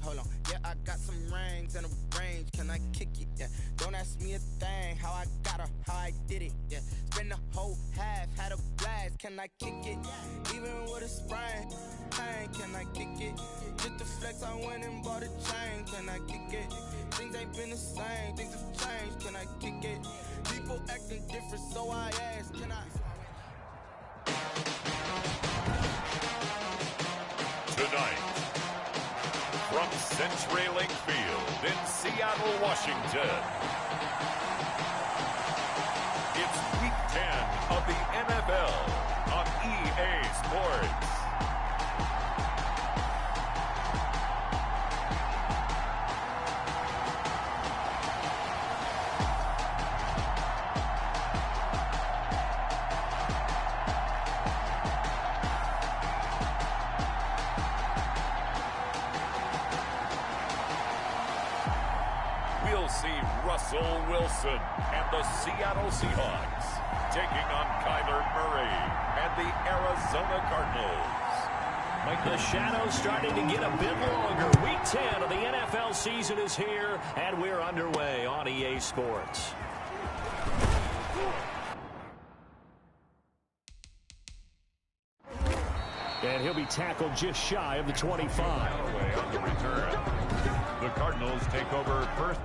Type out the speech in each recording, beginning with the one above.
hold on. Yeah, I got some rings and a range. Can I kick it? Yeah. Don't ask me a thing. How I got her, how I did it. Yeah. Spend the whole half, had a blast. Can I kick it? Even with a sprain. Pain, can I kick it? Just the flex, I went and bought a chain. Can I kick it? Things ain't been the same. Things have changed. Can I kick it? People acting different, so I ask. Can I? Tonight, from CenturyLink Field in Seattle, Washington, it's Week 10 of the NFL on EA Sports. Russell Wilson and the Seattle Seahawks taking on Kyler Murray and the Arizona Cardinals. The shadow's starting to get a bit longer. Week 10 of the NFL season is here, and we're underway on EA Sports. And he'll be tackled just shy of the 25. On the return, the Cardinals take over first.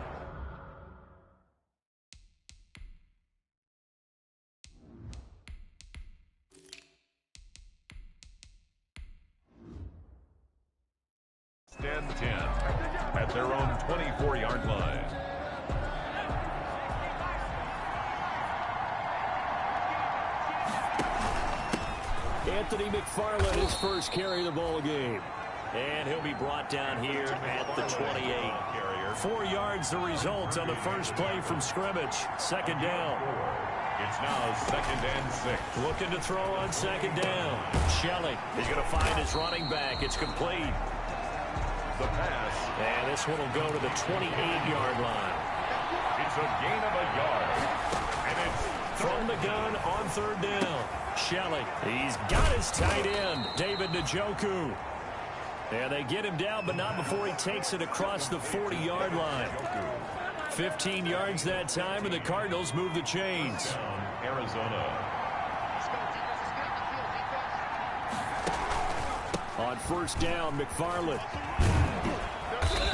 And 10 at their own 24-yard line. Anthony McFarland, his first carry of the ball game. And he'll be brought down here at the 28. 4 yards the result on the first play from scrimmage. Second down. It's now 2nd and 6. Looking to throw on second down. Shelley is going to find his running back. It's complete. The pass. And this one will go to the 28-yard line. It's a gain of a yard. And it's from the gun on third down. Shelley, he's got his tight end, David Njoku. And they get him down, but not before he takes it across the 40-yard line. 15 yards that time, and the Cardinals move the chains. Arizona. On first down, McFarland.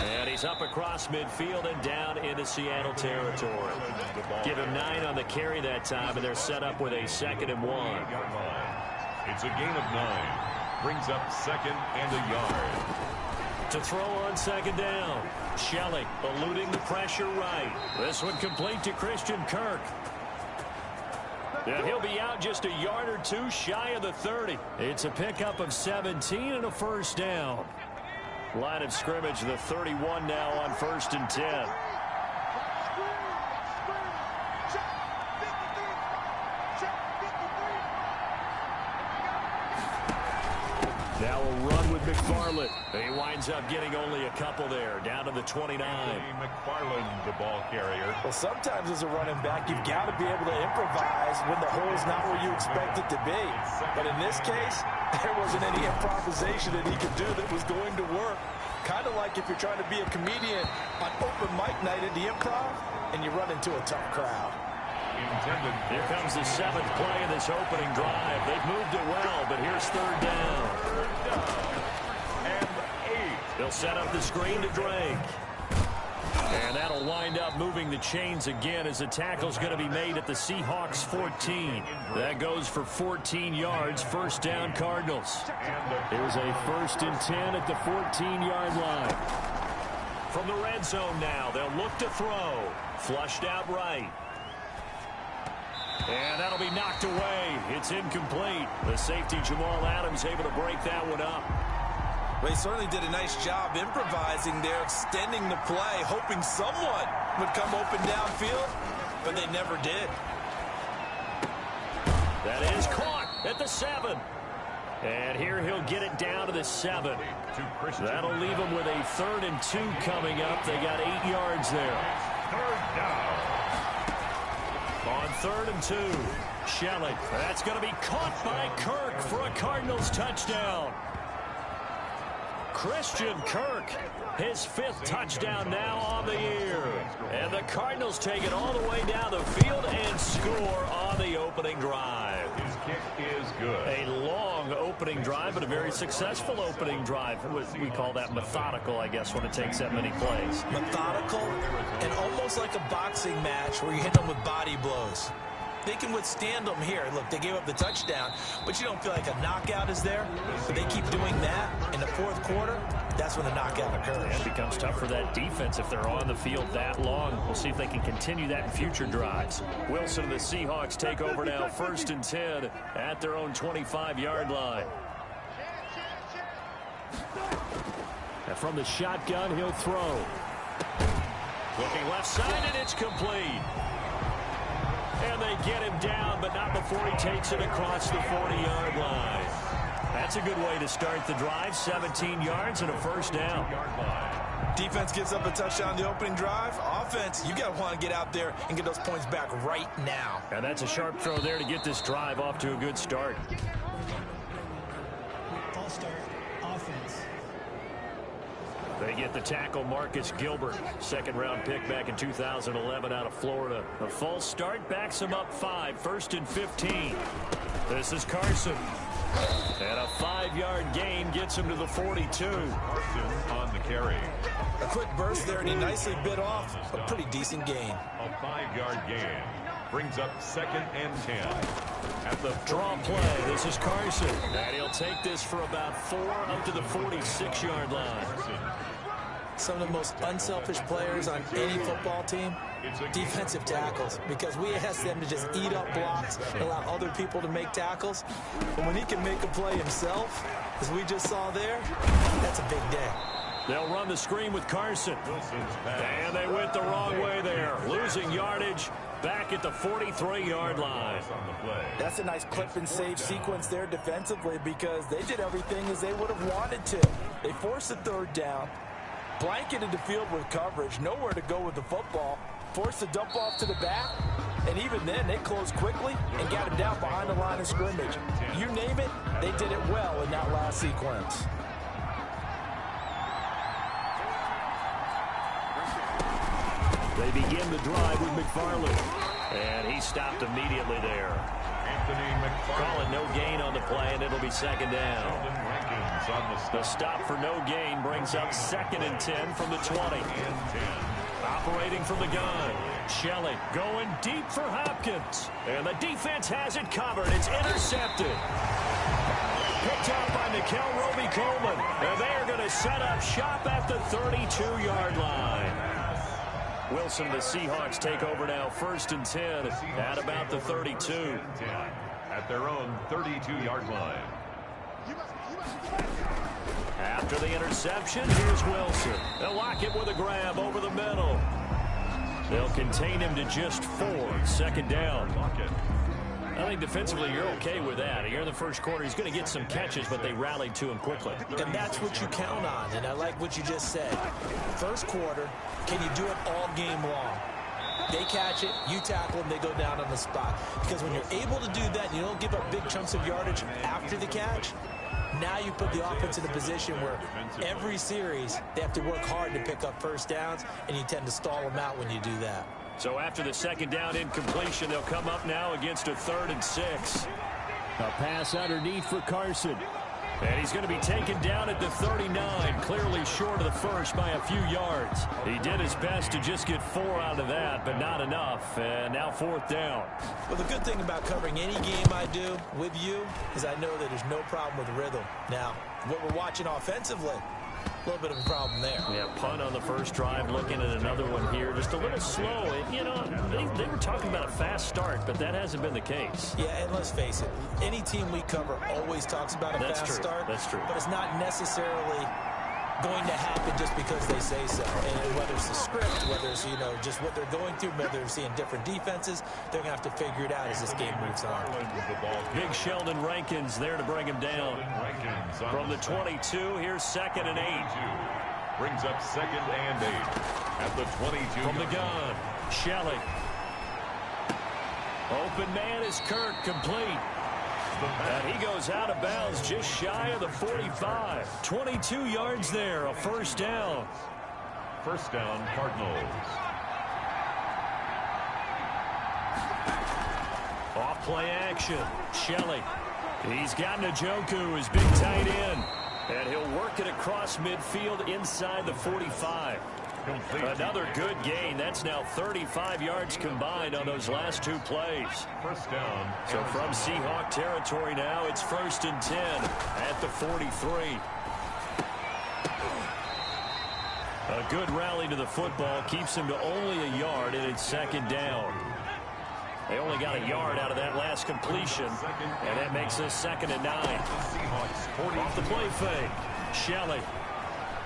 And he's up across midfield and down into Seattle territory. Give him 9 on the carry that time, and they're set up with a 2nd and 1. It's a gain of 9. Brings up 2nd and a yard. To throw on second down. Shelley eluding the pressure right. This one complete to Christian Kirk. And he'll be out just a yard or two shy of the 30. It's a pickup of 17 and a first down. Line of scrimmage, the 31 now on 1st and 10. Now a run with McFarland. He winds up getting only a couple there, down to the 29. McFarland, the ball carrier. Well, sometimes as a running back, you've got to be able to improvise when the hole's not where you expect it to be. But in this case, there wasn't any improvisation that he could do that was going to work. Kind of like if you're trying to be a comedian on open mic night at the Improv and you run into a tough crowd. Intended. Here comes the 7th play of this opening drive. They've moved it well, but here's third down. And 8. They'll set up the screen to Drake. And that'll wind up moving the chains again as the tackle's going to be made at the Seahawks 14. That goes for 14 yards, first down Cardinals. Here's a 1st and 10 at the 14-yard line. From the red zone now, they'll look to throw. Flushed out right. And that'll be knocked away. It's incomplete. The safety, Jamal Adams, able to break that one up. They certainly did a nice job improvising there, extending the play, hoping someone would come open downfield, but they never did. That is caught at the 7. And here he'll get it down to the 7. That'll leave him with a 3rd and 2 coming up. They got 8 yards there. Third down. On 3rd and 2, Shelley. That's going to be caught by Kirk for a Cardinals touchdown. Christian Kirk, his 5th touchdown now on the year. And the Cardinals take it all the way down the field and score on the opening drive. His kick is good. A long opening drive, but a very successful opening drive. We call that methodical, I guess, when it takes that many plays. Methodical and almost like a boxing match where you hit them with body blows. They can withstand them here. Look, they gave up the touchdown, but you don't feel like a knockout is there. But they keep doing that in the 4th quarter. That's when the knockout occurs. It becomes tough for that defense if they're on the field that long. We'll see if they can continue that in future drives. Wilson and the Seahawks take over now, 1st and 10 at their own 25-yard line. And from the shotgun, he'll throw. Looking left side, and it's complete. And they get him down, but not before he takes it across the 40-yard line. That's a good way to start the drive. 17 yards and a 1st down. Defense gives up a touchdown the opening drive. Offense, you got to want to get out there and get those points back right now. And that's a sharp throw there to get this drive off to a good start. False start, offense. They get the tackle, Marcus Gilbert, 2nd-round pick back in 2011 out of Florida. A false start backs him up 5, 1st and 15. This is Carson. And a 5-yard gain gets him to the 42. Carson on the carry. A quick burst there, and he nicely bit off a pretty decent gain. A 5-yard gain brings up 2nd and 10. At the draw play, this is Carson. And he'll take this for about 4 up to the 46-yard line. Some of the most unselfish players on any football team, defensive tackles, because we ask them to just eat up blocks, allow other people to make tackles. But when he can make a play himself, as we just saw there, that's a big day. They'll run the screen with Carson. And they went the wrong way there, losing yardage back at the 43-yard line. That's a nice clip and save sequence there defensively because they did everything as they would have wanted to. They forced a 3rd down, blanketed the field with coverage, nowhere to go with the football, forced a dump off to the back, and even then they closed quickly and got him down behind the line of scrimmage. You name it, they did it well in that last sequence. They begin the drive with McFarland, and he stopped immediately there. Calling no gain on the play, and it'll be 2nd down. The stop for no gain brings up 2nd and 10 from the 20. Operating from the gun, Shelley going deep for Hopkins, and the defense has it covered. It's intercepted. Picked up by Nickel Roby-Coleman, and they are going to set up shop at the 32-yard line. Wilson, the Seahawks take over now, 1st and 10 at about the 32. At their own 32-yard line. After the interception, here's Wilson. They'll lock him with a grab over the middle. They'll contain him to just 4. 2nd down. I think defensively you're okay with that. Here in the 1st quarter, he's going to get some catches, but they rallied to him quickly. And that's what you count on, and I like what you just said. 1st quarter, can you do it all game long? They catch it, you tackle them, they go down on the spot. Because when you're able to do that, and you don't give up big chunks of yardage after the catch, now you put the offense in a position where every series they have to work hard to pick up 1st downs, and you tend to stall them out when you do that. So after the 2nd down incompletion, they'll come up now against a 3rd and 6. A pass underneath for Carson. And he's going to be taken down at the 39, clearly short of the 1st by a few yards. He did his best to just get 4 out of that, but not enough. And now 4th down. Well, the good thing about covering any game I do with you is I know that there's no problem with rhythm. Now, what we're watching offensively, a little bit of a problem there. Yeah, punt on the 1st drive, looking at another one here. Just a little slow. You know, they were talking about a fast start, but that hasn't been the case. Yeah, and let's face it, any team we cover always talks about a fast start. That's true. But it's not necessarily going to happen just because they say so. And whether it's the script, whether it's, you know, just what they're going through, whether they're seeing different defenses, they're going to have to figure it out as this game moves on. Big Sheldon Rankins there to bring him down. From the 22, here's 2nd and 8. Brings up 2nd and 8 at the 22. From the gun, Shelley. Open man is Kirk, complete. And he goes out of bounds just shy of the 45. 22 yards there, a first down. First down, Cardinals. Off play action. Shelley. He's got Njoku, his big tight end. And he'll work it across midfield inside the 45. Another good gain. That's now 35 yards combined on those last two plays. First down. So from Seahawk territory now, it's 1st and 10 at the 43. A good rally to the football keeps him to only a yard, and it's 2nd down. They only got a yard out of that last completion, and that makes us 2nd and 9. Off the play fake. Shelley.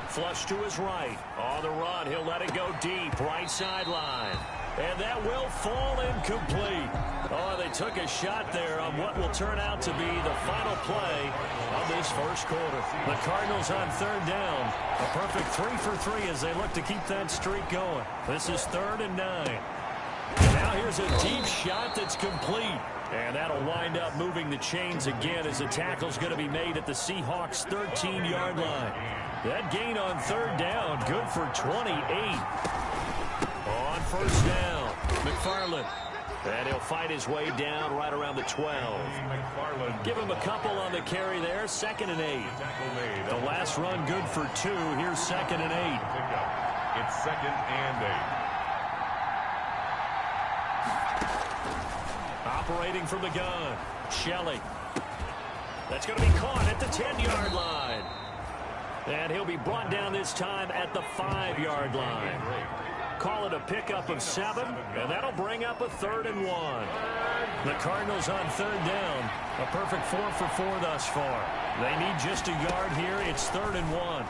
Flush to his right. On the run, he'll let it go deep. Right sideline. And that will fall incomplete. Oh, they took a shot there on what will turn out to be the final play of this first quarter. The Cardinals on 3rd down. A perfect 3 for 3 as they look to keep that streak going. This is 3rd and 9. Now here's a deep shot that's complete. And that'll wind up moving the chains again as the tackle's going to be made at the Seahawks' 13-yard line. That gain on 3rd down, good for 28. On 1st down, McFarland. And he'll fight his way down right around the 12. Give him a couple on the carry there, 2nd and 8. The last run good for 2. Here's 2nd and 8. It's 2nd and 8. Operating from the gun, Shelley. That's going to be caught at the 10-yard line. And he'll be brought down this time at the 5-yard line. Call it a pickup of 7, and that'll bring up a 3rd and 1. The Cardinals on 3rd down. A perfect 4 for 4 thus far. They need just a yard here. It's 3rd and 1.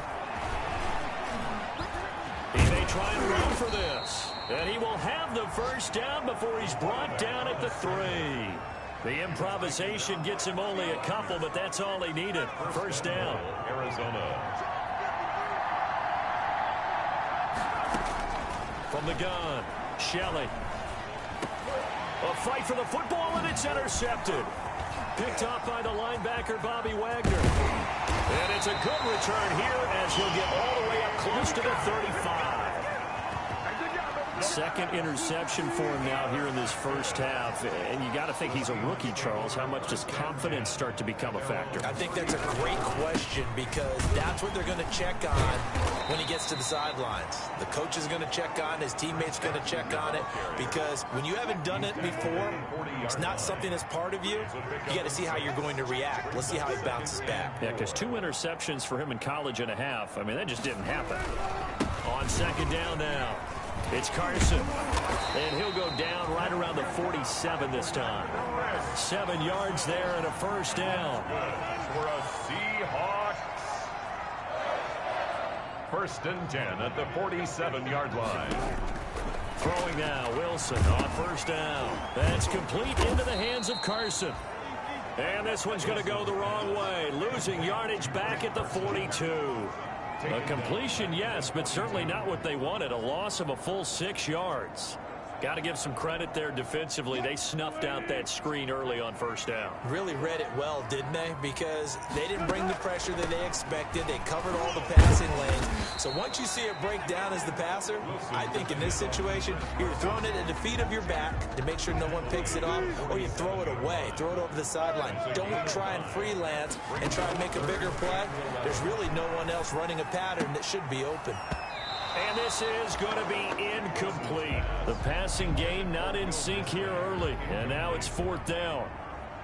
He may try and run for this. And he will have the first down before he's brought down at the 3. The improvisation gets him only a couple, but that's all he needed. First down. Arizona. From the gun, Shelley. A fight for the football, and it's intercepted. Picked off by the linebacker, Bobby Wagner. And it's a good return here as he'll get all the way up close to the 35. Second interception for him now here in this first half. And you got to think he's a rookie, Charles. How much does confidence start to become a factor? I think that's a great question because that's what they're going to check on when he gets to the sidelines. The coach is going to check on, his teammates going to check on it, because when you haven't done it before, it's not something that's part of you. You got to see how you're going to react. Let's see how he bounces back. Yeah, because 2 interceptions for him in college and a half. I mean, that just didn't happen. On 2nd down now. It's Carson, and he'll go down right around the 47 this time. 7 yards there and a first down. For a Seahawks. 1st and 10 at the 47-yard line. Throwing now, Wilson on 1st down. That's complete into the hands of Carson. And this one's going to go the wrong way, losing yardage back at the 42. A completion, yes, but certainly not what they wanted. A loss of a full 6 yards. Got to give some credit there defensively. They snuffed out that screen early on 1st down. Really read it well, didn't they? Because they didn't bring the pressure that they expected. They covered all the passing lanes. So once you see it break down as the passer, I think in this situation, you're throwing it at the feet of your back to make sure no one picks it off, or you throw it away, throw it over the sideline. Don't try and freelance and try and make a bigger play. There's really no one else running a pattern that should be open. And this is going to be incomplete. The passing game not in sync here early. And now it's 4th down.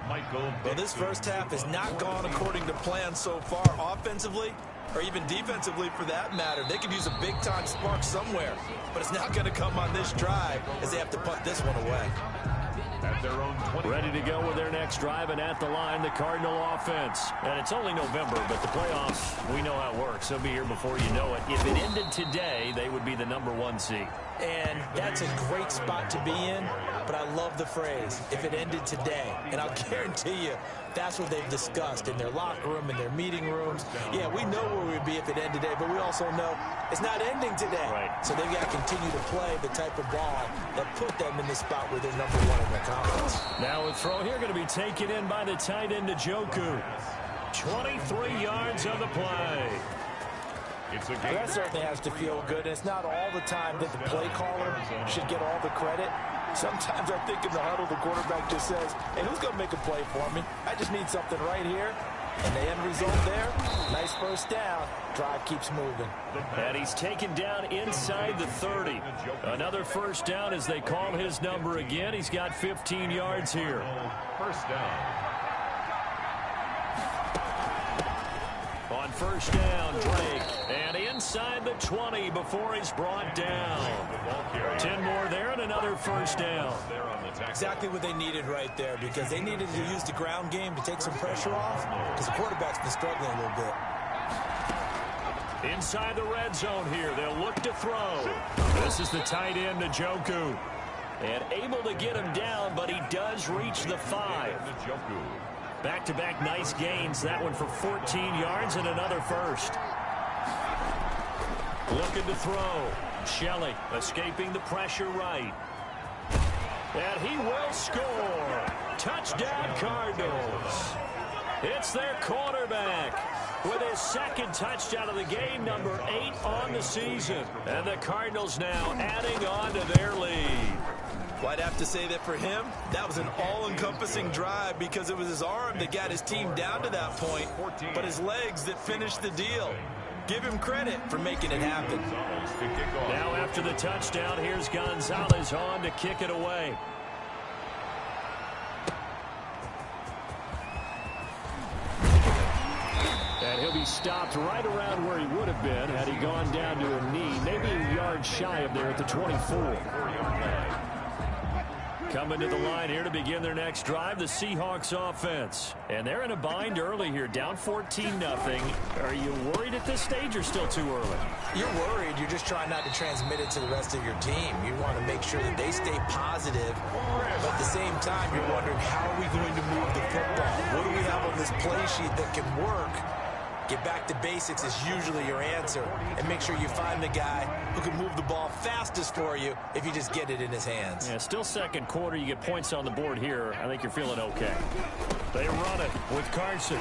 Well, this first half has not gone according to plan so far offensively, or even defensively for that matter. They could use a big-time spark somewhere, but it's not going to come on this drive as they have to punt this one away. At their own 20. Ready to go with their next drive, and at the line, the Cardinal offense. And it's only November, but the playoffs, we know how it works. They'll be here before you know it. If it ended today, they would be the #1 seed. And that's a great spot to be in, but I love the phrase, if it ended today. And I'll guarantee you, that's what they've discussed in their locker room, in their meeting rooms. Yeah, we know where we'd be if it ended today, but we also know it's not ending today. Right. So they've got to continue to play the type of ball that put them in the spot where they're #1 in their confidence. Now a throw here going to be taken in by the tight end, Njoku. 23 yards on the play. That certainly has to feel good. It's not all the time that the play caller should get all the credit. Sometimes I think in the huddle, the quarterback just says, hey, who's going to make a play for me? I just need something right here. And the end result there, nice first down. Drive keeps moving. And he's taken down inside the 30. Another first down as they call his number again. He's got 15 yards here. First down. On first down, Drake. And inside the 20 before he's brought down. 10 more there and another first down. Exactly what they needed right there, because they needed to use the ground game to take some pressure off, because the quarterback's been struggling a little bit. Inside the red zone here, they'll look to throw. This is the tight end, Njoku. And able to get him down, but he does reach the 5. Back-to-back nice gains. That one for 14 yards and another first. Looking to throw. Shelley escaping the pressure right. And he will score. Touchdown, Cardinals. It's their quarterback with his second touchdown of the game, number 8 on the season. And the Cardinals now adding on to their lead. Well, I'd have to say that for him, that was an all-encompassing drive because it was his arm that got his team down to that point, but his legs that finished the deal. Give him credit for making it happen. Now after the touchdown, here's Gonzalez on to kick it away. And he'll be stopped right around where he would have been had he gone down to a knee, maybe a yard shy of there at the 24. Coming to the line here to begin their next drive, the Seahawks offense. And they're in a bind early here, down 14-0. Are you worried at this stage or still too early? You're worried. You're just trying not to transmit it to the rest of your team. You want to make sure that they stay positive. But at the same time, you're wondering, how are we going to move the football? What do we have on this play sheet that can work? Get back to basics is usually your answer. And make sure you find the guy who can move the ball fastest for you if you just get it in his hands. Yeah, still second quarter. You get points on the board here. I think you're feeling okay. They run it with Carson.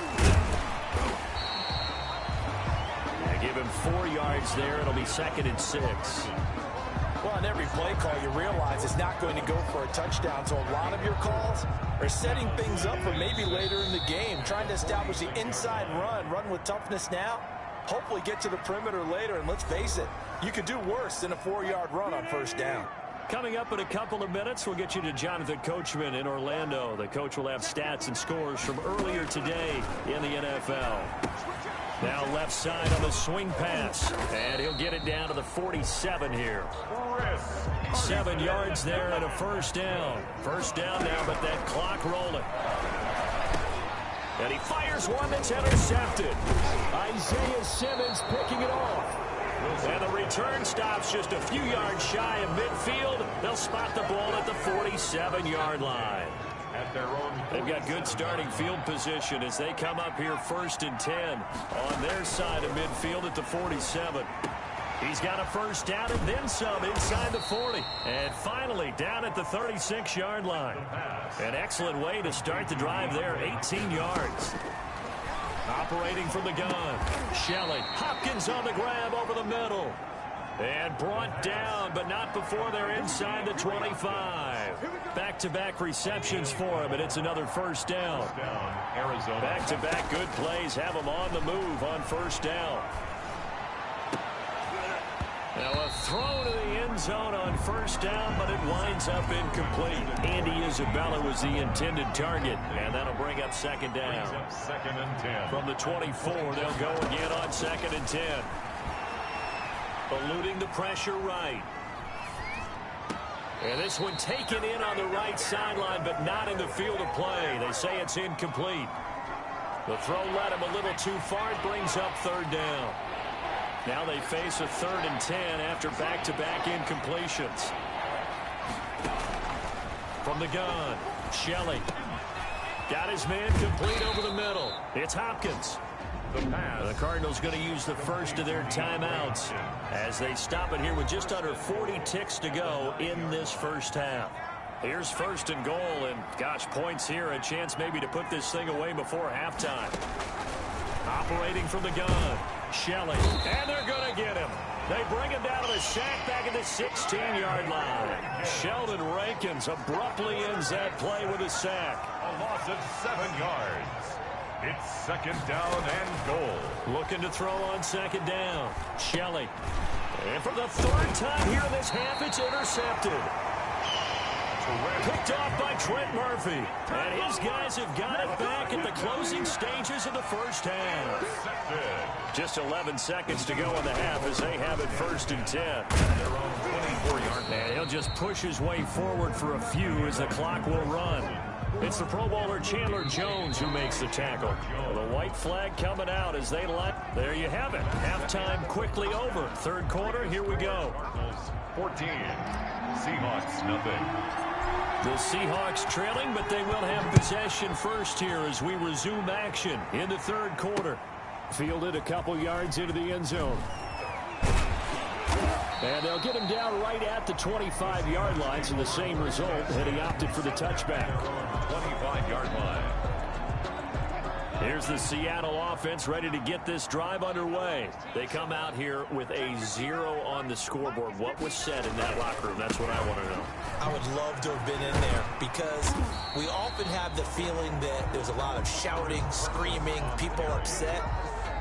They give him 4 yards there. It'll be 2nd and 6. Well, on every play call, you realize it's not going to go for a touchdown. So a lot of your calls are setting things up for maybe later in the game, trying to establish the inside run with toughness now, hopefully get to the perimeter later. And let's face it, you could do worse than a 4-yard run on first down. Coming up in a couple of minutes, we'll get you to Jonathan Coachman in Orlando. The coach will have stats and scores from earlier today in the NFL. Now left side on the swing pass, and he'll get it down to the 47 here. 7 yards there and a first down. First down now, but that clock rolling. And he fires one that's intercepted. Isaiah Simmons picking it off. And the return stops just a few yards shy of midfield. They'll spot the ball at the 47-yard line. They've got good starting field position as they come up here 1st and 10 on their side of midfield at the 47. He's got a first down and then some inside the 40. And finally down at the 36-yard line. An excellent way to start the drive there, 18 yards. Operating from the gun, Shelley. Hopkins on the grab over the middle. And brought down, but not before they're inside the 25. Back-to-back receptions for him, and it's another first down. Back-to-back good plays have him on the move on first down. Now a throw to the end zone on first down, but it winds up incomplete. Andy Isabella was the intended target, and that'll bring up 2nd down. 2nd and 10. From the 24, they'll go again on 2nd and 10. Eluding the pressure right. And this one taken in on the right sideline, but not in the field of play. They say it's incomplete. The throw led him a little too far. It brings up 3rd down. Now they face a 3rd and 10 after back-to-back incompletions. From the gun, Shelley. Got his man complete over the middle. It's Hopkins. The Cardinals going to use the first of their timeouts as they stop it here with just under 40 ticks to go in this first half. Here's first and goal, and gosh, points here, a chance maybe to put this thing away before halftime. Operating from the gun, Shelley, and they're going to get him. They bring him down to the sack back at the 16-yard line. Sheldon Rankins abruptly ends that play with a sack. A loss of 7 yards. It's second down and goal. Looking to throw on second down. Shelley. And for the third time here in this half, it's intercepted. Picked off by Trent Murphy. And his guys have got it back at the closing stages of the first half. Just 11 seconds to go in the half as they have it first and 10. And he'll just push his way forward for a few as the clock will run. It's the Pro Bowler Chandler Jones who makes the tackle. The white flag coming out as they let. There you have it. Halftime quickly over. Third quarter, here we go. 14. Seahawks, nothing. The Seahawks trailing, but they will have possession first here as we resume action in the third quarter. Fielded a couple yards into the end zone. And they'll get him down right at the 25-yard line, so the same result, and he opted for the touchback. 25-yard line. Here's the Seattle offense ready to get this drive underway. They come out here with a 0 on the scoreboard. What was said in that locker room? That's what I want to know. I would love to have been in there because we often have the feeling that there's a lot of shouting, screaming, people upset.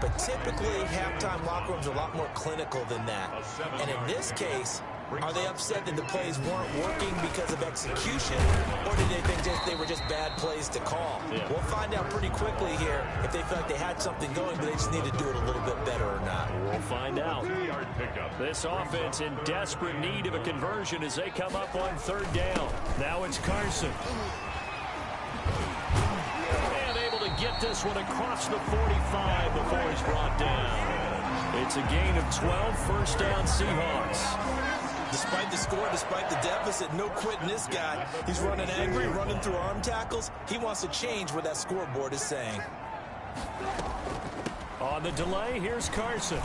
But typically, halftime locker rooms are a lot more clinical than that. And in this case, are they upset that the plays weren't working because of execution, or did they think they were just bad plays to call? Yeah. We'll find out pretty quickly here if they feel like they had something going, but they just need to do it a little bit better or not. We'll find out. This offense in desperate need of a conversion as they come up on third down. Now it's Carson. Get this one across the 45 before he's brought down. It's a gain of 12, first down Seahawks. Despite the score, despite the deficit, no quitting this guy. He's running angry, running through arm tackles. He wants to change what that scoreboard is saying. On the delay, here's Carson.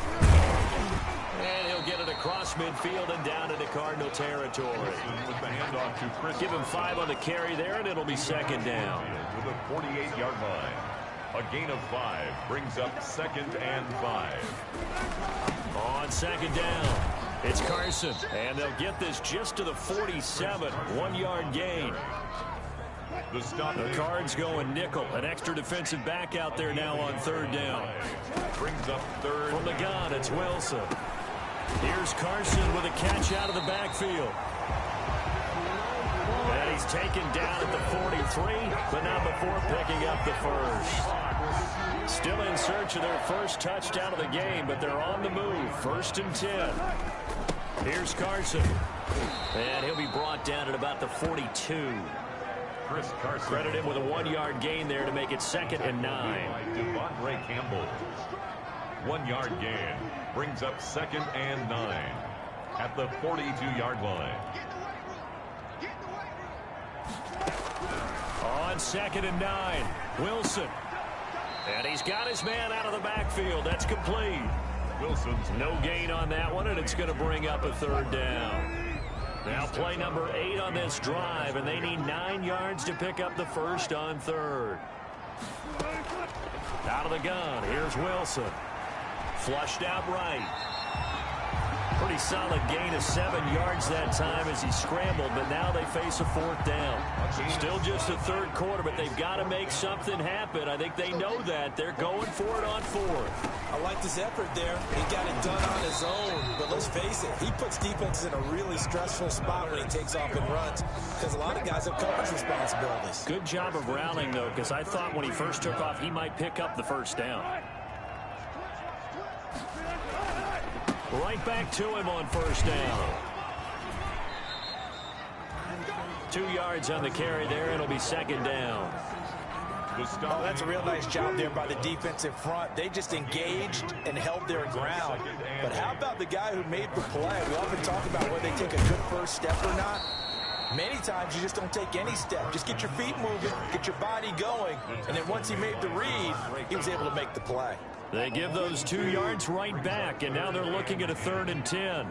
And he'll get it across midfield and down into Cardinal territory. With the handoff to Chris. Give him 5 on the carry there, and it'll be second down. To the 48-yard line. A gain of 5 brings up second and 5. On second down, it's Carson. And they'll get this just to the 47, 1-yard gain. The Cards going nickel. An extra defensive back out there now on third down. Brings up third. From the gun, it's Wilson. Here's Carson with a catch out of the backfield. And he's taken down at the 43, but not before picking up the first. Still in search of their first touchdown of the game, but they're on the move. First and 10. Here's Carson. And he'll be brought down at about the 42. Chris Carson. Credit him with a 1-yard gain there to make it second and 9. Devondre Campbell. 1-yard gain brings up second and 9 at the 42-yard line. On second and 9, Wilson. And he's got his man out of the backfield. That's complete. Wilson's no gain on that one, and it's going to bring up a third down. Now play number 8 on this drive, and they need 9 yards to pick up the first on third. Out of the gun, here's Wilson. Flushed out right. Pretty solid gain of 7 yards that time as he scrambled, but now they face a fourth down. Still just the third quarter, but they've got to make something happen. I think they know that. They're going for it on fourth. I like his effort there. He got it done on his own, but let's face it, he puts defenses in a really stressful spot when he takes off and runs because a lot of guys have coverage responsibilities. Good job of rallying, though, because I thought when he first took off, he might pick up the first down. Right back to him on first down. 2 yards on the carry there. It'll be second down. Oh, that's a real nice job there by the defensive front. They just engaged and held their ground. But how about the guy who made the play? We often talk about whether they take a good first step or not. Many times you just don't take any step. Just get your feet moving, get your body going, and then once he made the read, he was able to make the play. They give those 2 yards right back, and now they're looking at a third and 10.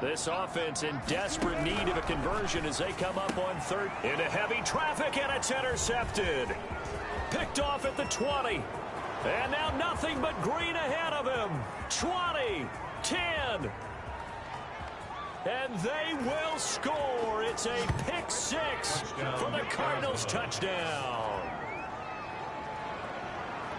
This offense in desperate need of a conversion as they come up on third. Into heavy traffic, and it's intercepted. Picked off at the 20. And now nothing but green ahead of him. 20, 10. And they will score. It's a pick six for the Cardinals touchdown.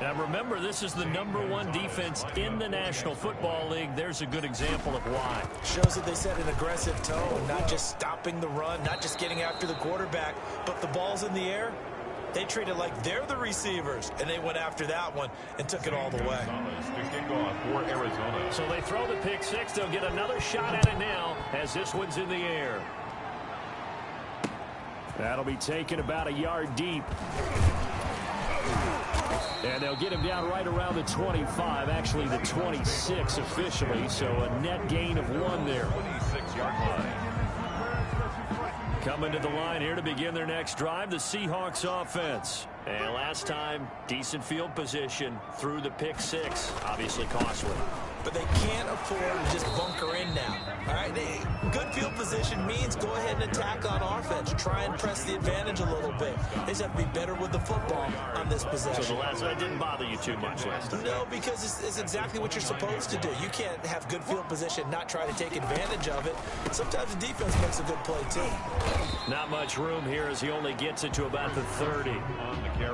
Now remember, this is the #1 defense in the National Football League. There's a good example of why. Shows that they set an aggressive tone, not just stopping the run, not just getting after the quarterback, but the ball's in the air. They treat it like they're the receivers, and they went after that one and took it all the way. For Arizona. So they throw the pick six. They'll get another shot at it now as this one's in the air. That'll be taken about a yard deep. And they'll get him down right around the 25, actually the 26 officially, so a net gain of 1 there. 26-yard line. Coming to the line here to begin their next drive, the Seahawks offense. And last time, decent field position through the pick six, obviously costly. But they can't afford to just bunker in now. All right, good field position means go ahead and attack on offense. Try and press the advantage a little bit. They just have to be better with the football on this possession. So the last that didn't bother you too much last time? No, because it's exactly what you're supposed to do. You can't have good field position, not try to take advantage of it. Sometimes the defense makes a good play, too. Not much room here as he only gets it to about the 30.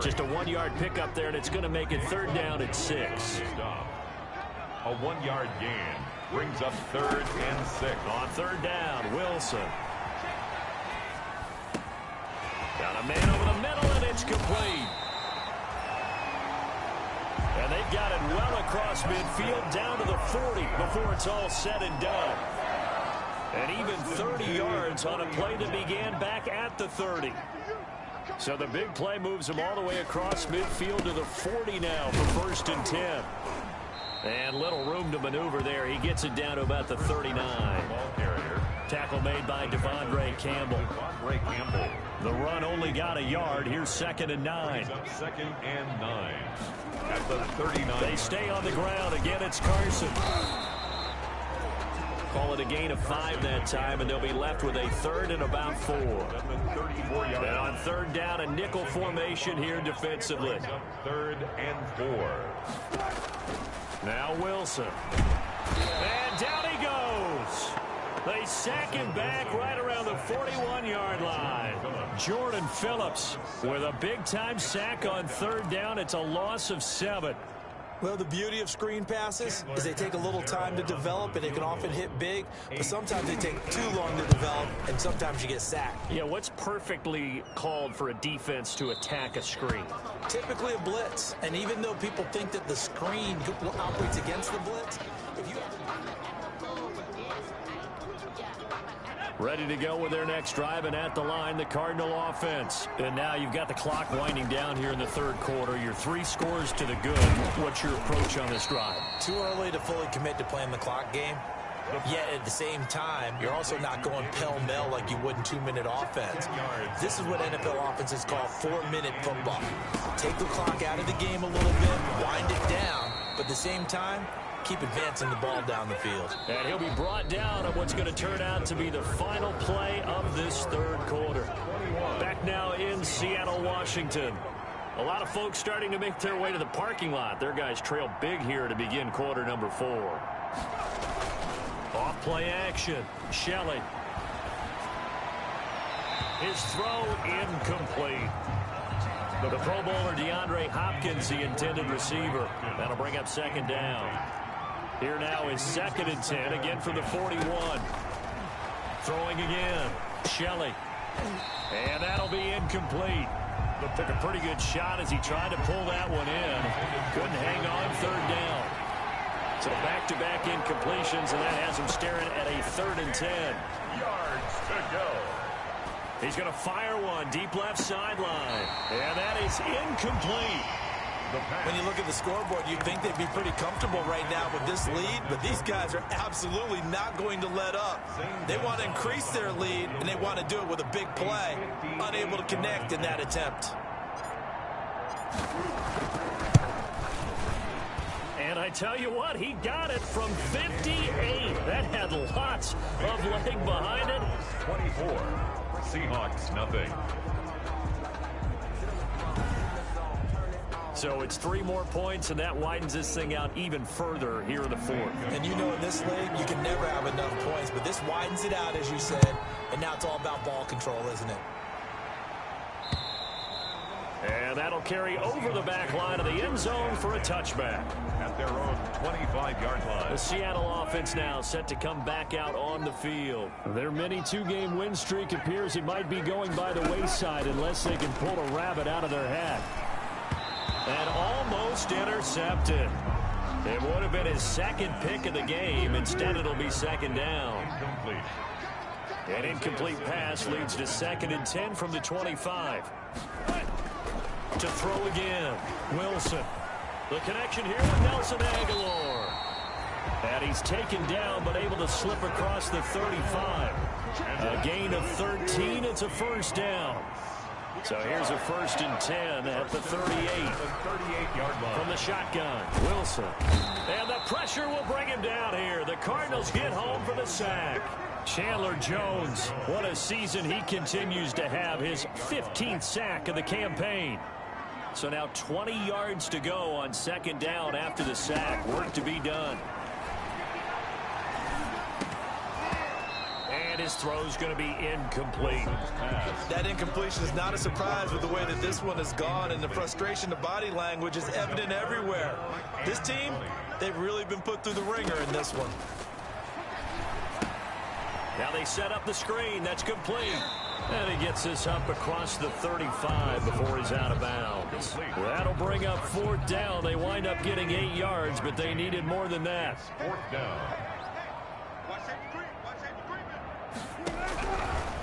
Just a 1-yard pickup there, and it's going to make it third down at 6. A 1-yard gain brings up 3rd and 6. On third down, Wilson. Got a man over the middle, and it's complete. And they've got it well across midfield down to the 40 before it's all said and done. And even 30 yards on a play that began back at the 30. So the big play moves him all the way across midfield to the 40 now for 1st and 10. And little room to maneuver there. He gets it down to about the 39. Tackle made by Devondre Campbell. The run only got a yard. Here's 2nd and 9. 2nd and 9. At the 39. They stay on the ground. Again, it's Carson. Call it a gain of 5 that time, and they'll be left with a 3rd and about 4. And on third down, a nickel formation here defensively. 3rd and 4. Now Wilson. And down he goes. They sack him back right around the 41-yard line. Jordan Phillips with a big-time sack on third down. It's a loss of 7. Well, the beauty of screen passes is they take a little time to develop, and they can often hit big, but sometimes they take too long to develop, and sometimes you get sacked. Yeah, what's perfectly called for a defense to attack a screen? Typically a blitz, and even though people think that the screen operates against the blitz, if you have ready to go with their next drive, and at the line, the Cardinal offense. And now you've got the clock winding down here in the third quarter. You're 3 scores to the good. What's your approach on this drive? Too early to fully commit to playing the clock game. Yet at the same time, you're also not going pell-mell like you would in 2-minute offense. This is what NFL offenses call 4-minute football. Take the clock out of the game a little bit, wind it down, but at the same time, keep advancing the ball down the field. And he'll be brought down on what's going to turn out to be the final play of this third quarter. Back now in Seattle, Washington. A lot of folks starting to make their way to the parking lot. Their guys trail big here to begin quarter number 4. Off play action. Shelley. His throw incomplete. The Pro Bowler DeAndre Hopkins, the intended receiver. That'll bring up 2nd down. Here now is 2nd and 10, again from the 41. Throwing again. Shelley. And that'll be incomplete. Took a pretty good shot as he tried to pull that one in. Couldn't hang on 3rd down. So back-to-back incompletions, and that has him staring at a 3rd and 10. Yards to go. He's going to fire one deep left sideline. And that is incomplete. When you look at the scoreboard, you'd think they'd be pretty comfortable right now with this lead, but these guys are absolutely not going to let up. They want to increase their lead, and they want to do it with a big play. Unable to connect in that attempt. And And I tell you what, he got it from 58. That had lots of leg behind it. 24. Seahawks, nothing. So it's 3 more points, and that widens this thing out even further here in the fourth. And you know in this league, you can never have enough points, but this widens it out, as you said, and now it's all about ball control, isn't it? And that'll carry over the back line of the end zone for a touchback. At their own 25-yard line. The Seattle offense now set to come back out on the field. Their mini 2-game win streak appears it might be going by the wayside unless they can pull a rabbit out of their hat. And almost intercepted. It would have been his second pick of the game. Instead, it'll be second down. Incomplete. An incomplete pass leads to 2nd and 10 from the 25. To throw again, Wilson. The connection here with Nelson Aguilar. And he's taken down but able to slip across the 35. A gain of 13. It's a first down. So here's a 1st and 10 at the 38. 38-yard line. From the shotgun, Wilson. And the pressure will bring him down here. The Cardinals get home for the sack. Chandler Jones, what a season he continues to have. His 15th sack of the campaign. So now 20 yards to go on 2nd down after the sack. Work to be done. And his throw's going to be incomplete. That incompletion is not a surprise with the way that this one has gone, and the frustration, the body language is evident everywhere. This team, they've really been put through the ringer in this one. Now they set up the screen. That's complete. And he gets this up across the 35 before he's out of bounds. That'll bring up 4th down. They wind up getting 8 yards, but they needed more than that. 4th down.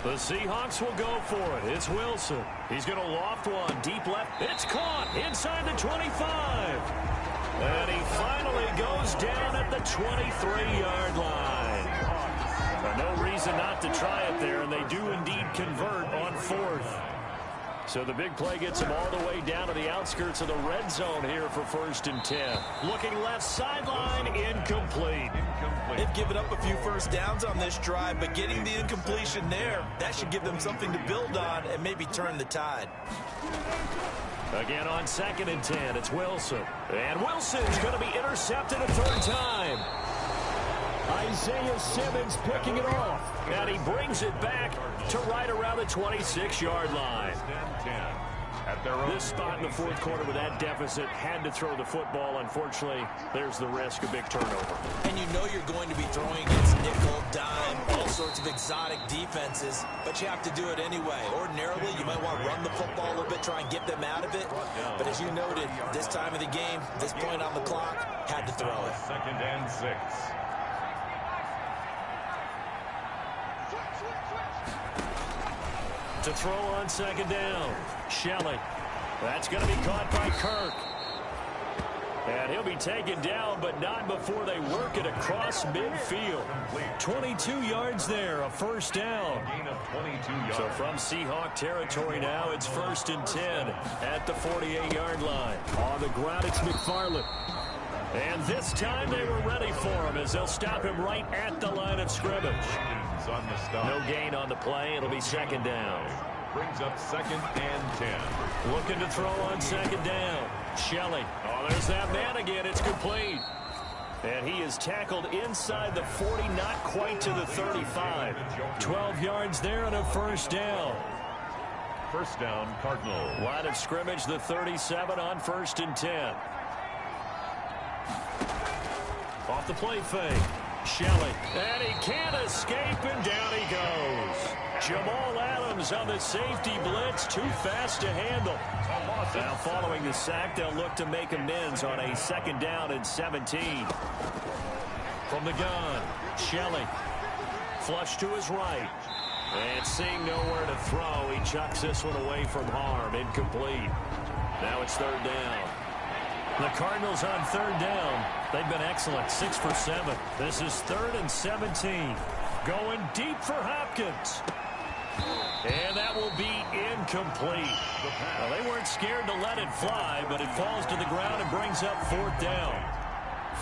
The Seahawks will go for it. It's Wilson. He's going to loft one deep left. It's caught inside the 25. And he finally goes down at the 23-yard line. No reason not to try it there, and they do indeed convert on 4th. So the big play gets him all the way down to the outskirts of the red zone here for 1st and 10. Looking left sideline, incomplete. They've given up a few first downs on this drive, but getting the incompletion there, that should give them something to build on and maybe turn the tide. Again on 2nd and 10, it's Wilson. And Wilson's going to be intercepted a 3rd time. Isaiah Simmons picking it off. And he brings it back to right around the 26-yard line. This spot in the 4th quarter with that deficit had to throw the football. Unfortunately, there's the risk of big turnover. And you know you're going to be throwing against nickel, dime, all sorts of exotic defenses, but you have to do it anyway. Ordinarily, you might want to run the football a little bit, try and get them out of it. But as you noted, this time of the game, this point on the clock, had to throw it. 2nd and 6. To throw on 2nd down, Shelley. That's going to be caught by Kirk. And he'll be taken down, but not before they work it across midfield. 22 yards there, a 1st down. Gain of 22 yards. So from Seahawk territory now, it's 1st and 10 at the 48-yard line. On the ground, it's McFarland. And this time they were ready for him as they'll stop him right at the line of scrimmage. On the stop. No gain on the play. It'll be 2nd down. Brings up 2nd and 10. Looking to throw on 2nd down. Shelley. Oh, there's that man again. It's complete. And he is tackled inside the 40, not quite to the 35. 12 yards there and a 1st down. 1st down, Cardinals. Line of scrimmage, the 37 on 1st and 10. Off the play fake. Shelley. And he can't escape, and down he goes. Jamal Adams on the safety blitz. Too fast to handle. Now following the sack, they'll look to make amends on a 2nd down and 17. From the gun, Shelley. Flush to his right. And seeing nowhere to throw, he chucks this one away from harm. Incomplete. Now it's 3rd down. The Cardinals on 3rd down. They've been excellent, 6 for 7. This is 3rd and 17. Going deep for Hopkins. And that will be incomplete. Well, they weren't scared to let it fly, but it falls to the ground and brings up 4th down.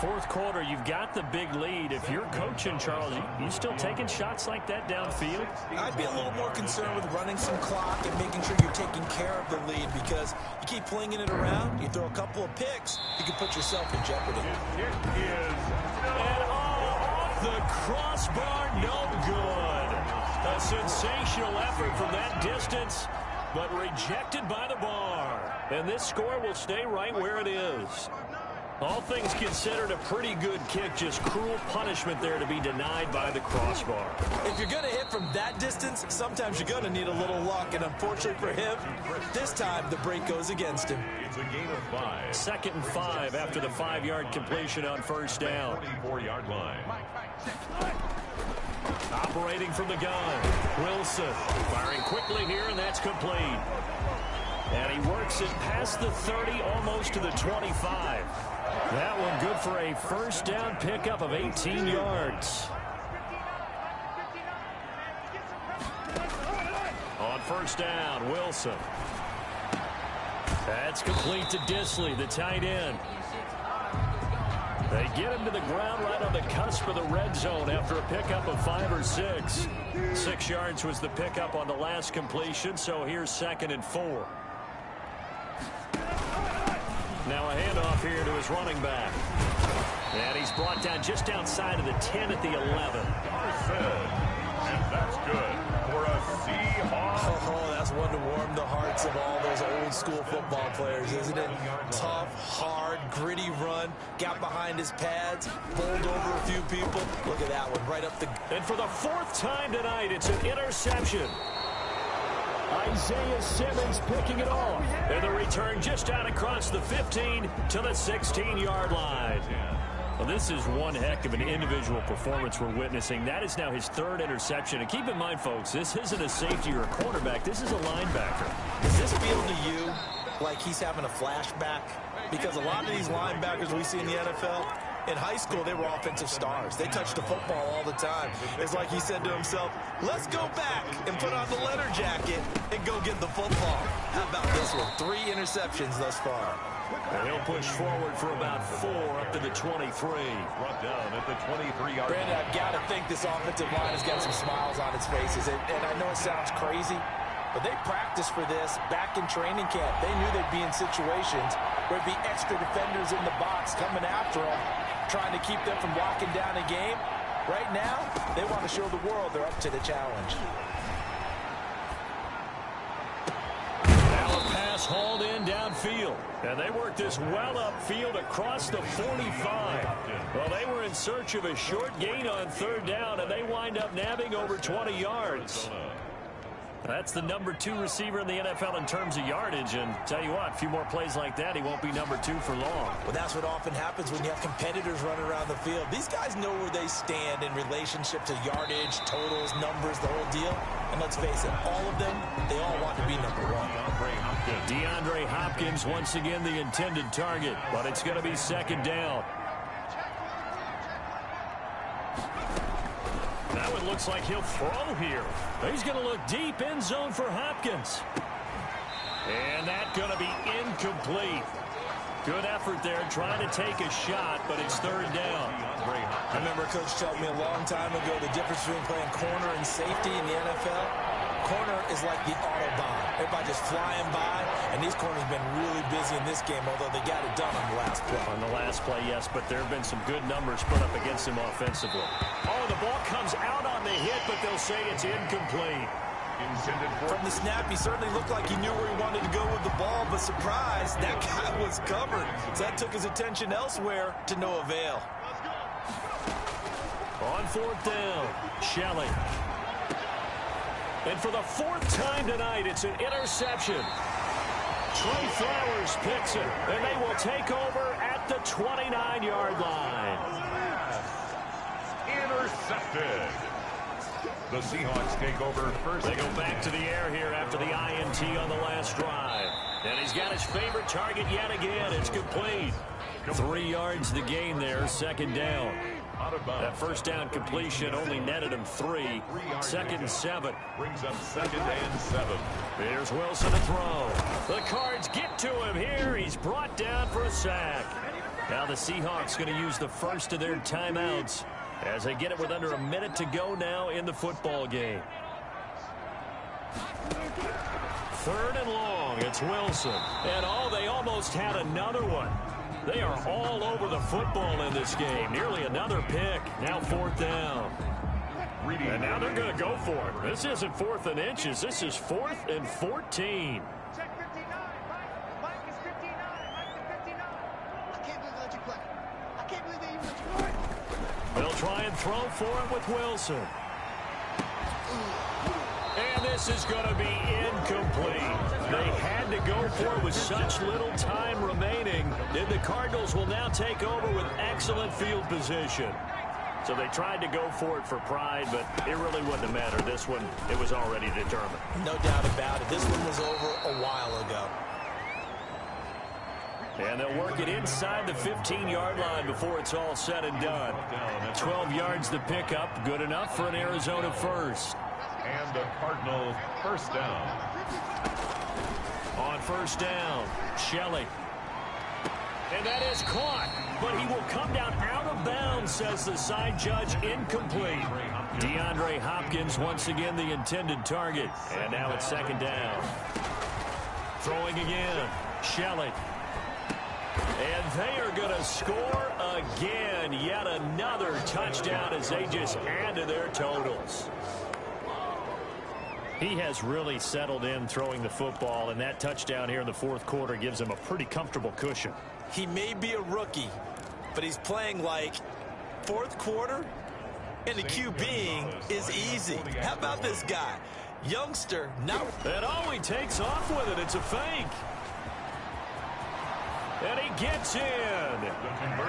Fourth quarter, you've got the big lead. If you're coaching, Charles, you still taking shots like that downfield? I'd be a little more concerned with running some clock and making sure you're taking care of the lead, because you keep flinging it around, you throw a couple of picks, you can put yourself in jeopardy. And off the crossbar, no good. A sensational effort from that distance, but rejected by the bar. And this score will stay right where it is. All things considered, a pretty good kick. Just cruel punishment there to be denied by the crossbar. If you're going to hit from that distance, sometimes you're going to need a little luck. And unfortunately for him, this time the break goes against him. It's a gain of 5. 2nd and 5 after the 5-yard completion on first down. 44-yard line. Operating from the gun, Wilson firing quickly here, and that's complete. And he works it past the 30, almost to the 25. That one good for a first down pickup of 18 yards. On first down, Wilson. That's complete to Disley, the tight end. They get him to the ground right on the cusp of the red zone after a pickup of 5 or 6. 6 yards was the pickup on the last completion, so here's 2nd and 4. Now a handoff here to his running back. And he's brought down just outside of the 10 at the 11. And that's good for a Seahawks. Oh, that's one to warm the hearts of all those old school football players, isn't it? Tough, hard, gritty run. Got behind his pads, bowled over a few people. Look at that one, right up the... And for the 4th time tonight, it's an interception. Isaiah Simmons picking it off. And the return just out across the 15 to the 16-yard line. Well, this is one heck of an individual performance we're witnessing. That is now his 3rd interception. And keep in mind, folks, this isn't a safety or a cornerback. This is a linebacker. Does this feel to you like he's having a flashback? Because a lot of these linebackers we see in the NFL, in high school, they were offensive stars. They touched the football all the time. It's like he said to himself, let's go back and put on the leather jacket and go get the football. How about this one? 3 interceptions thus far. And he'll push forward for about 4 up to the 23. Brought down at the 23-yard line. Brandon, I've got to think this offensive line has got some smiles on its faces. And I know it sounds crazy, but they practiced for this back in training camp. They knew they'd be in situations where there'd be extra defenders in the box coming after them, trying to keep them from locking down a game. Right now, they want to show the world they're up to the challenge. Now a pass hauled in downfield. And they work this well upfield across the 45. Well, they were in search of a short gain on 3rd down, and they wind up nabbing over 20 yards. That's the number 2 receiver in the NFL in terms of yardage. And tell you what, a few more plays like that, he won't be number 2 for long. Well, that's what often happens when you have competitors running around the field. These guys know where they stand in relationship to yardage, totals, numbers, the whole deal. And let's face it, all of them, they all want to be number 1. DeAndre Hopkins, once again, the intended target. But it's going to be 2nd down. That one looks like he'll throw here. He's going to look deep end zone for Hopkins. And that's going to be incomplete. Good effort there trying to take a shot, but it's 3rd down. I remember Coach told me a long time ago the difference between playing corner and safety in the NFL. Corner is like the Autobahn. Everybody just flying by, and these corners have been really busy in this game, although they got it done on the last play. On the last play, yes, but there have been some good numbers put up against him offensively. Oh, the ball comes out on the hit, but they'll say it's incomplete. From the snap, he certainly looked like he knew where he wanted to go with the ball, but surprise, that guy was covered. So that took his attention elsewhere to no avail. On 4th down, Shelley. And for the 4th time tonight, it's an interception. Trey Flowers picks it, and they will take over at the 29-yard line. Intercepted. The Seahawks take over first. They go back to the air here after the INT on the last drive. And he's got his favorite target yet again. It's complete. 3 yards the gain there, 2nd down. That first down completion only netted him 3. 2nd and 7. Brings up 2nd and 7. Here's Wilson to throw. The Cards get to him here. He's brought down for a sack. Now the Seahawks going to use the first of their timeouts as they get it with under a minute to go now in the football game. 3rd and long. It's Wilson. And they almost had another one. They are all over the football in this game. Nearly another pick. Now 4th down. And now they're going to go for it. This isn't 4th and inches. This is 4th and 14. Check 59. Mike is 59. Mike is 59. I can't believe they let you play. I can't believe they even let you play. They'll try and throw for it with Wilson. And this is going to be incomplete. They had to go for it with such little time remaining. And the Cardinals will now take over with excellent field position. So they tried to go for it for pride, but it really wouldn't have mattered. This one, it was already determined. No doubt about it. This one was over a while ago. And they'll work it inside the 15-yard line before it's all said and done. 12 yards to pick up. Good enough for an Arizona first. And the Cardinals first down. On first down, Shelley. And that is caught, but he will come down out of bounds, says the side judge. Incomplete. DeAndre Hopkins once again the intended target. And now it's 2nd down. Throwing again, Shelley. And they are going to score again. Yet another touchdown as they just add to their totals. He has really settled in throwing the football, and that touchdown here in the 4th quarter gives him a pretty comfortable cushion. He may be a rookie, but he's playing like 4th quarter, and the QBing is easy. How about this guy? Youngster, now. And he takes off with it. It's a fake. And he gets in.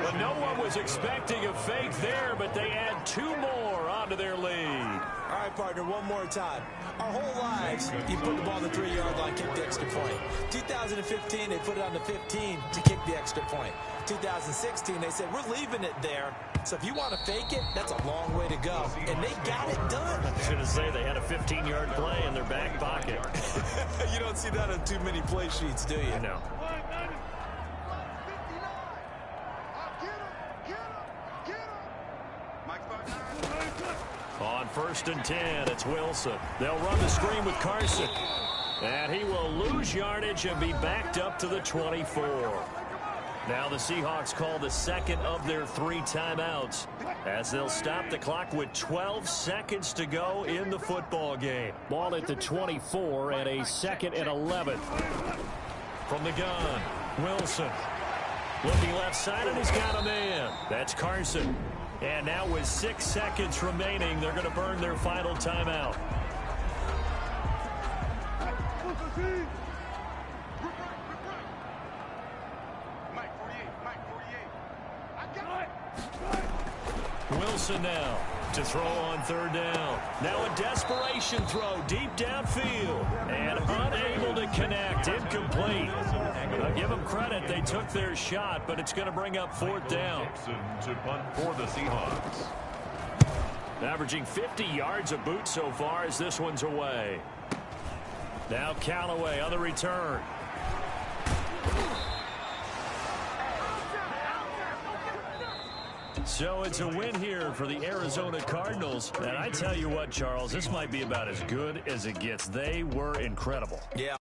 But no one was expecting a fake there, but they add 2 more onto their lead. All right, partner, one more time. Our whole lives, you put the ball on the 3-yard line, kick the extra point. 2015, they put it on the 15 to kick the extra point. 2016, they said, we're leaving it there. So if you want to fake it, that's a long way to go. And they got it done. I was going to say they had a 15-yard play in their back pocket. You don't see that on too many play sheets, do you? No. On 1st and 10, it's Wilson. They'll run the screen with Carson. And he will lose yardage and be backed up to the 24. Now the Seahawks call the 2nd of their 3 timeouts as they'll stop the clock with 12 seconds to go in the football game. Ball at the 24 and a 2nd and 11. From the gun, Wilson. Looking left side, and he's got a man. That's Carson. And now with 6 seconds remaining, they're going to burn their final timeout. Wilson now to throw on 3rd down. Now a desperation throw deep downfield and unable to connect. Incomplete. I'll give them credit. They took their shot, but it's going to bring up 4th down. To punt for the Seahawks. Averaging 50 yards a boot so far as this one's away. Now Callaway on the return. So it's a win here for the Arizona Cardinals. And I tell you what, Charles, this might be about as good as it gets. They were incredible. Yeah.